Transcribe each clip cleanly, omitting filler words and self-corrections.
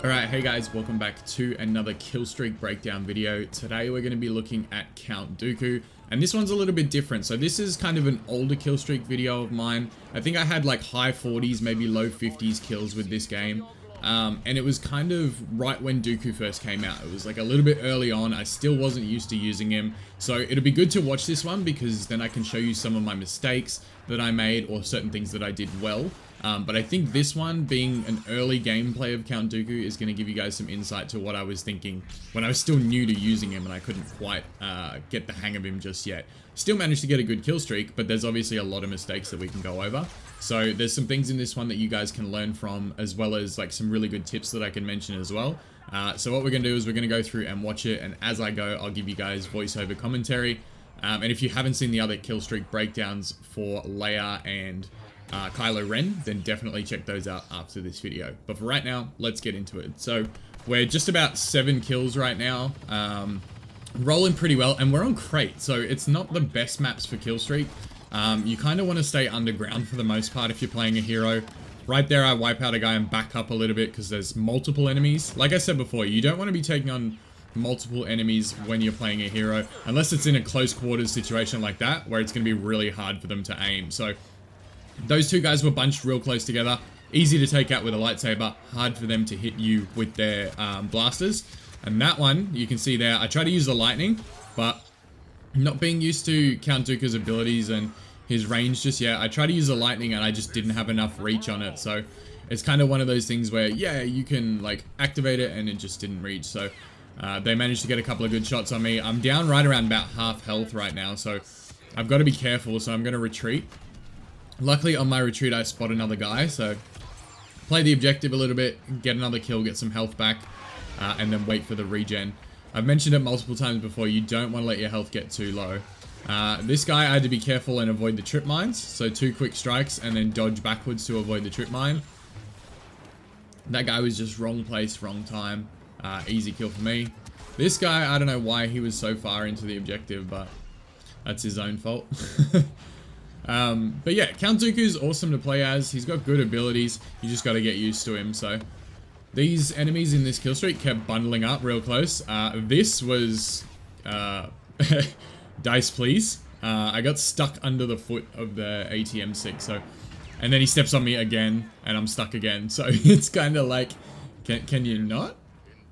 Alright, hey guys, welcome back to another Killstreak breakdown video. Today we're going to be looking at Count Dooku, and this one's a little bit different. So this is kind of an older Killstreak video of mine. I think I had like high 40s, maybe low 50s kills with this game. And it was kind of right when Dooku first came out. It was like a little bit early on. I still wasn't used to using him. So it'll be good to watch this one because then I can show you some of my mistakes that I made or certain things that I did well. But I think this one, being an early gameplay of Count Dooku, is going to give you guys some insight to what I was thinking when I was still new to using him and I couldn't quite get the hang of him just yet. Still managed to get a good kill streak, but there's obviously a lot of mistakes that we can go over. So there's some things in this one that you guys can learn from, as well as like some really good tips that I can mention as well. So what we're going to do is we're going to go through and watch it, and as I go, I'll give you guys voiceover commentary. And if you haven't seen the other kill streak breakdowns for Leia and Kylo Ren, then definitely check those out after this video. But for right now, let's get into it. So we're just about 7 kills right now, rolling pretty well, and we're on Crait, so it's not the best maps for kill streak. You kind of want to stay underground for the most part if you're playing a hero. Right there I wipe out a guy and back up a little bit because there's multiple enemies. Like I said before, you don't want to be taking on multiple enemies when you're playing a hero, unless it's in a close quarters situation like that, where it's going to be really hard for them to aim. So those two guys were bunched real close together. Easy to take out with a lightsaber, hard for them to hit you with their blasters. And that one, you can see there, I try to use the lightning, but not being used to Count Dooku's abilities and his range just yet, I tried to use the lightning and I just didn't have enough reach on it. So it's kind of one of those things where, yeah, you can like activate it and it just didn't reach. So they managed to get a couple of good shots on me. I'm down right around about half health right now, so I've got to be careful. So I'm going to retreat. Luckily on my retreat I spot another guy, so play the objective a little bit, get another kill, get some health back, and then wait for the regen. I've mentioned it multiple times before, you don't want to let your health get too low. This guy I had to be careful and avoid the trip mines, so 2 quick strikes and then dodge backwards to avoid the trip mine. That guy was just wrong place, wrong time. Easy kill for me. This guy, I don't know why he was so far into the objective, but that's his own fault. But yeah, Count Dooku is awesome to play as. He's got good abilities. You just got to get used to him. So these enemies in this kill streak kept bundling up real close. This was dice please. I got stuck under the foot of the ATM-6. So, and then he steps on me again, and I'm stuck again. So it's kind of like, can you not?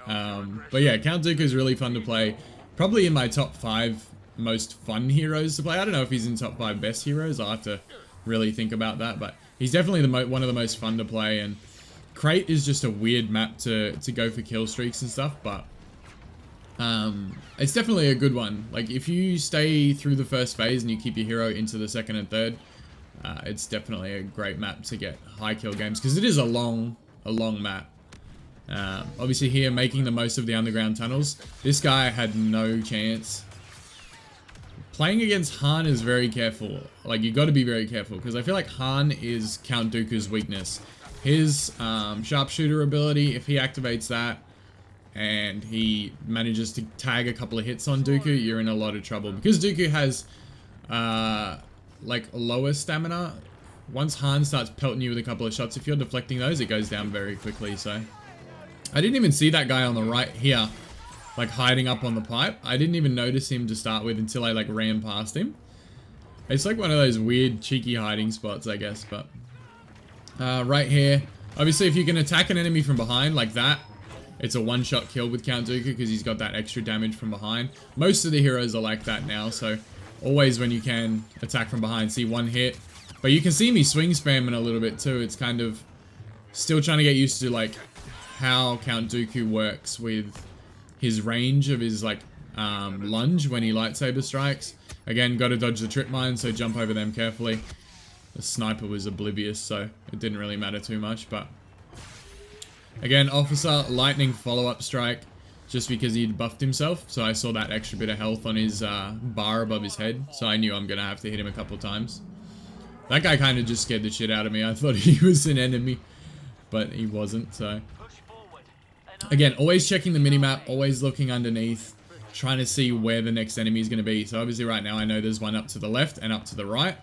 But yeah, Count Dooku is really fun to play. Probably in my top 5 most fun heroes to play. I don't know if he's in top 5 best heroes. I'll have to really think about that, but he's definitely one of the most fun to play. And Crait is just a weird map to go for kill streaks and stuff, but it's definitely a good one. Like if you stay through the first phase and you keep your hero into the second and third, it's definitely a great map to get high kill games because it is a long map. Obviously here making the most of the underground tunnels. This guy had no chance. Playing against Han is very careful. Like, you got to be very careful because I feel like Han is Count Dooku's weakness. His sharpshooter ability, if he activates that and he manages to tag a couple of hits on Dooku, you're in a lot of trouble. Because Dooku has like lower stamina, once Han starts pelting you with a couple of shots, if you're deflecting those, it goes down very quickly. So I didn't even see that guy on the right here, like hiding up on the pipe. I didn't even notice him to start with until I like ran past him. It's like one of those weird cheeky hiding spots, I guess. But right here, obviously if you can attack an enemy from behind like that, it's a one-shot kill with Count Dooku because he's got that extra damage from behind. Most of the heroes are like that now, so always when you can attack from behind, see one hit. But you can see me swing spamming a little bit too. It's kind of still trying to get used to like how Count Dooku works with his range of his like lunge when he lightsaber strikes. Again, got to dodge the trip mine, so jump over them carefully. The sniper was oblivious, so it didn't really matter too much. But again, officer lightning follow-up strike just because he'd buffed himself. So I saw that extra bit of health on his bar above his head, so I knew I'm gonna have to hit him a couple times. That guy kind of just scared the shit out of me. I thought he was an enemy, but he wasn't. So again, always checking the minimap, always looking underneath, trying to see where the next enemy is going to be. So obviously right now I know there's one up to the left and up to the right.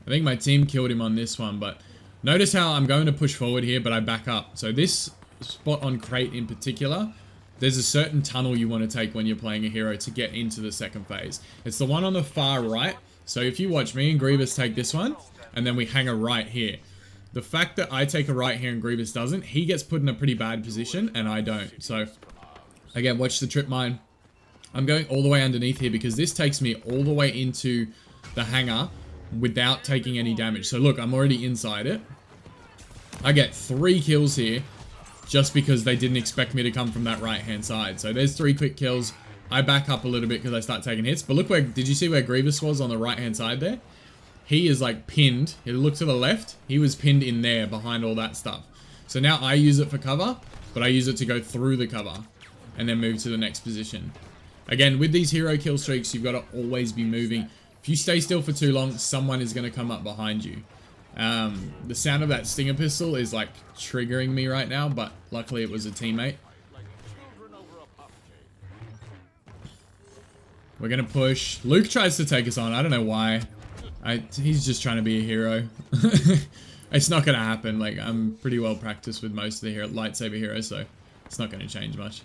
I think my team killed him on this one, but Notice how I'm going to push forward here, but I back up. So this spot on Crait in particular, there's a certain tunnel you want to take when you're playing a hero to get into the second phase. It's the one on the far right. So if you watch me and Grievous take this one, and then we hang a right here. The fact that I take a right here and Grievous doesn't, he gets put in a pretty bad position and I don't. So again, watch the trip mine. I'm going all the way underneath here because this takes me all the way into the hangar without taking any damage. So look, I'm already inside it. I get 3 kills here just because they didn't expect me to come from that right hand side. So there's 3 quick kills. I back up a little bit because I start taking hits. But look where, did you see where Grievous was on the right hand side there? He is like pinned. He looked to the left. He was pinned in there behind all that stuff. So now I use it for cover, but I use it to go through the cover and then move to the next position. Again, with these hero kill streaks, you've got to always be moving. If you stay still for too long, someone is going to come up behind you. The sound of that stinger pistol is like triggering me right now, but luckily it was a teammate. We're going to push. Luke tries to take us on. I don't know why. He's just trying to be a hero. It's not going to happen. Like, I'm pretty well practiced with most of the lightsaber heroes, so it's not going to change much.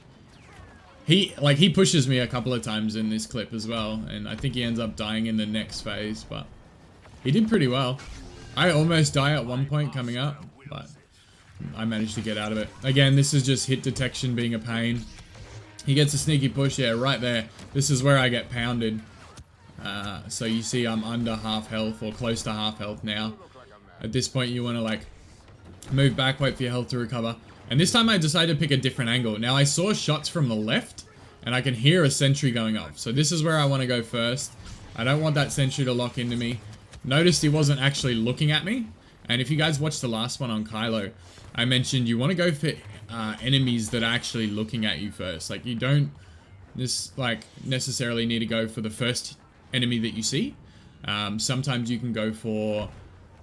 He pushes me a couple of times in this clip as well, and I think he ends up dying in the next phase, but he did pretty well. I almost die at one point coming up, but I managed to get out of it. Again, this is just hit detection being a pain. He gets a sneaky push, yeah, right there. This is where I get pounded. So you see I'm under half health or close to half health now. At this point you want to like move back, wait for your health to recover. And this time I decided to pick a different angle. Now I saw shots from the left and I can hear a sentry going off. So this is where I want to go first. I don't want that sentry to lock into me. Noticed he wasn't actually looking at me. And if you guys watched the last one on Kylo, I mentioned you want to go for enemies that are actually looking at you first. Like you don't just like necessarily need to go for the first enemy that you see. Sometimes you can go for,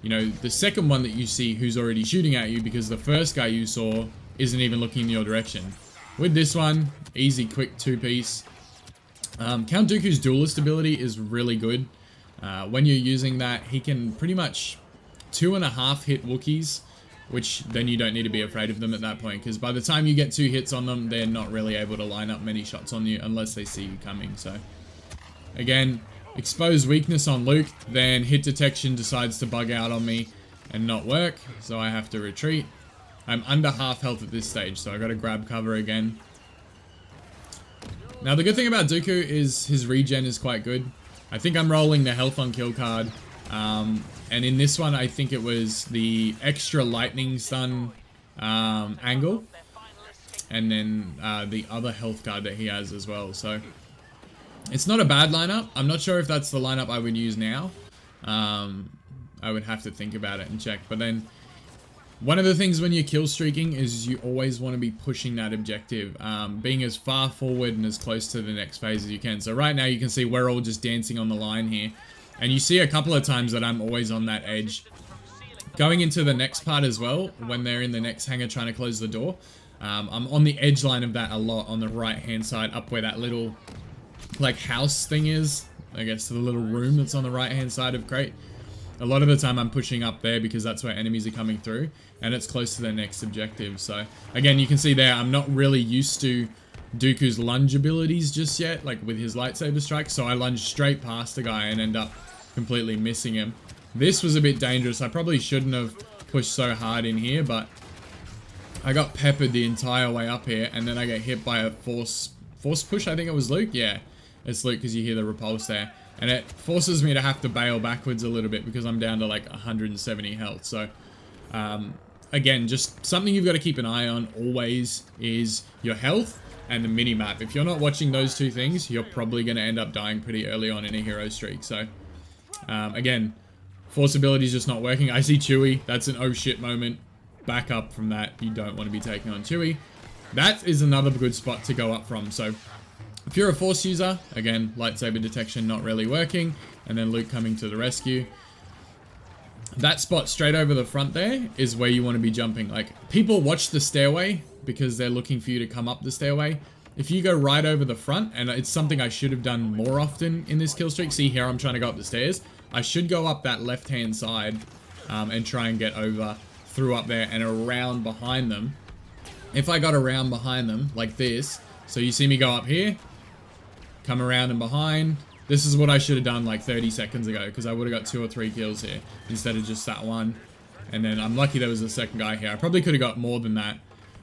you know, the second one that you see who's already shooting at you because the first guy you saw isn't even looking in your direction. With this one, easy, quick 2-piece. Count Dooku's duelist ability is really good. When you're using that, he can pretty much 2.5 hit Wookiees, which then you don't need to be afraid of them at that point, because by the time you get 2 hits on them, they're not really able to line up many shots on you unless they see you coming. So again, expose weakness on Luke, then hit detection decides to bug out on me and not work, so I have to retreat. I'm under half health at this stage, so I gotta grab cover again. Now the good thing about Dooku is his regen is quite good. I think I'm rolling the health on kill card, and in this one I think it was the extra lightning stun angle, and then the other health card that he has as well. So it's not a bad lineup. I'm not sure if that's the lineup I would use now. I would have to think about it and check. But then one of the things when you're kill streaking is you always want to be pushing that objective, being as far forward and as close to the next phase as you can. So right now you can see we're all just dancing on the line here. And you see a couple of times that I'm always on that edge. Going into the next part as well, when they're in the next hangar trying to close the door, I'm on the edge line of that a lot on the right hand side, up where that little like house thing is, I guess the little room that's on the right hand side of Crait. A lot of the time I'm pushing up there because that's where enemies are coming through and it's close to their next objective. So again, you can see there I'm not really used to Dooku's lunge abilities just yet, like with his lightsaber strike, so I lunge straight past the guy and end up completely missing him. This was a bit dangerous. I probably shouldn't have pushed so hard in here, but I got peppered the entire way up here and then I get hit by a force push. I think it was Luke. Yeah, it's Luke because you hear the repulse there. And it forces me to have to bail backwards a little bit because I'm down to like 170 health. So, again, just something you've got to keep an eye on always is your health and the minimap. If you're not watching those two things, you're probably going to end up dying pretty early on in a hero streak. So, again, force ability is just not working. I see Chewie. That's an oh shit moment. Back up from that. You don't want to be taking on Chewie. That is another good spot to go up from. So, if you're a force user, again, lightsaber detection not really working, and then Luke coming to the rescue. That spot straight over the front there is where you want to be jumping. Like, people watch the stairway because they're looking for you to come up the stairway. If you go right over the front, and it's something I should have done more often in this kill streak. See here, I'm trying to go up the stairs. I should go up that left-hand side and try and get over through up there and around behind them. If I got around behind them like this, so you see me go up here, come around and behind. This is what I should have done like 30 seconds ago, because I would have got 2 or 3 kills here instead of just that one. And then I'm lucky there was a second guy here. I probably could have got more than that,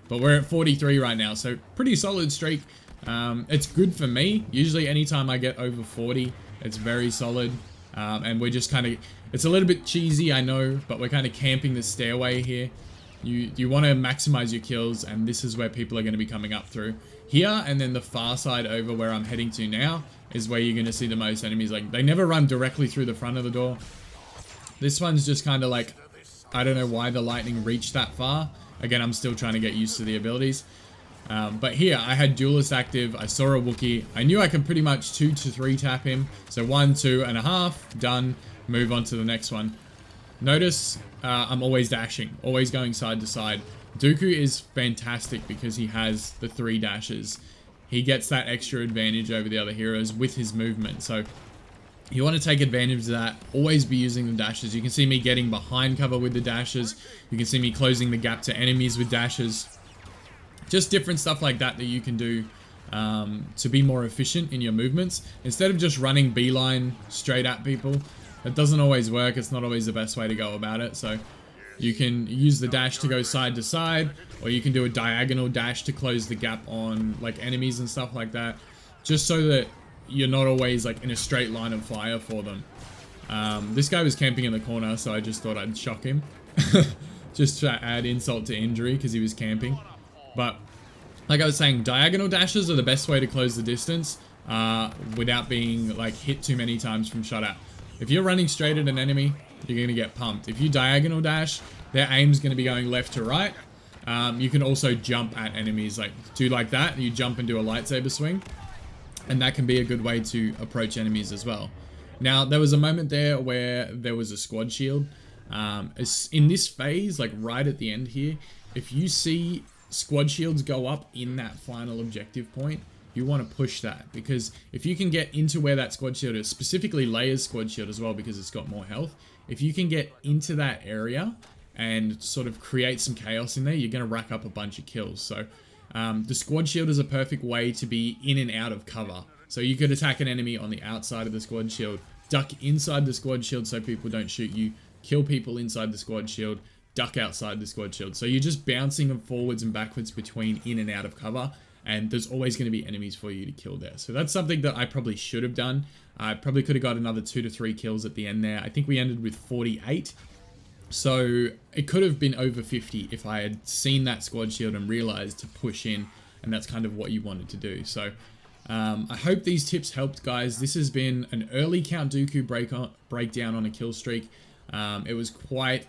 but we're at 43 right now, so pretty solid streak. It's good for me. Usually anytime I get over 40, it's very solid. And we're just kind of, it's a little bit cheesy, I know, but we're kind of camping the stairway here. You want to maximize your kills, and this is where people are going to be coming up through here. And then the far side over where I'm heading to now is where you're going to see the most enemies. Like, they never run directly through the front of the door. This one's just kind of like, I don't know why the lightning reached that far. Again, I'm still trying to get used to the abilities. But here, I had Duelist active. I saw a Wookiee. I knew I could pretty much 2 to 3 tap him. So 1, 2.5, done. Move on to the next one. Notice I'm always dashing, always going side to side. Dooku is fantastic because he has the 3 dashes. He gets that extra advantage over the other heroes with his movement. So you want to take advantage of that. Always be using the dashes. You can see me getting behind cover with the dashes. You can see me closing the gap to enemies with dashes. Just different stuff like that that you can do to be more efficient in your movements. Instead of just running beeline straight at people, it doesn't always work. It's not always the best way to go about it. So you can use the dash to go side to side, or you can do a diagonal dash to close the gap on like enemies and stuff like that, just so that you're not always like in a straight line of fire for them. This guy was camping in the corner, so I just thought I'd shock him just to add insult to injury because he was camping. But like I was saying, diagonal dashes are the best way to close the distance without being like hit too many times from shot at. If you're running straight at an enemy, you're going to get pumped. If you diagonal dash, their aim's going to be going left to right. You can also jump at enemies, like do like that. You jump and do a lightsaber swing, and that can be a good way to approach enemies as well. Now, there was a moment there where there was a squad shield. In this phase, like right at the end here, if you see squad shields go up in that final objective point, you want to push that, because if you can get into where that squad shield is, specifically Leia's squad shield as well, because it's got more health, if you can get into that area and sort of create some chaos in there, you're going to rack up a bunch of kills. So the squad shield is a perfect way to be in and out of cover. So you could attack an enemy on the outside of the squad shield, duck inside the squad shield so people don't shoot you, kill people inside the squad shield, duck outside the squad shield. So you're just bouncing them forwards and backwards between in and out of cover, and there's always going to be enemies for you to kill there. So that's something that I probably should have done. I probably could have got another 2 to 3 kills at the end there. I think we ended with 48. So it could have been over 50 if I had seen that squad shield and realized to push in, and that's kind of what you wanted to do. So I hope these tips helped, guys. This has been an early Count Dooku breakdown on a kill streak. It was quite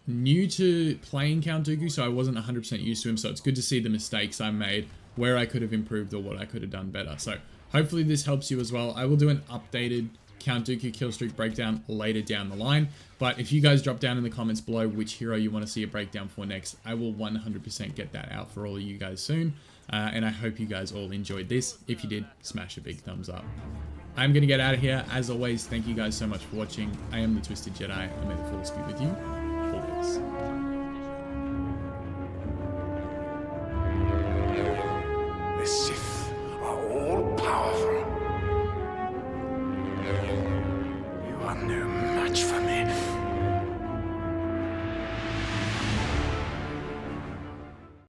new to playing Count Dooku, so I wasn't 100% used to him, so it's good to see the mistakes I made, where I could have improved or what I could have done better. So hopefully this helps you as well. I will do an updated Count Dooku kill streak breakdown later down the line, but if you guys drop down in the comments below which hero you want to see a breakdown for next, I will 100% get that out for all of you guys soon. And I hope you guys all enjoyed this. If you did, smash a big thumbs up. I'm going to get out of here. As always, thank you guys so much for watching. I am the Twisted Jedi, and may the Force be with you always. The Sith are all powerful. You are no match for me.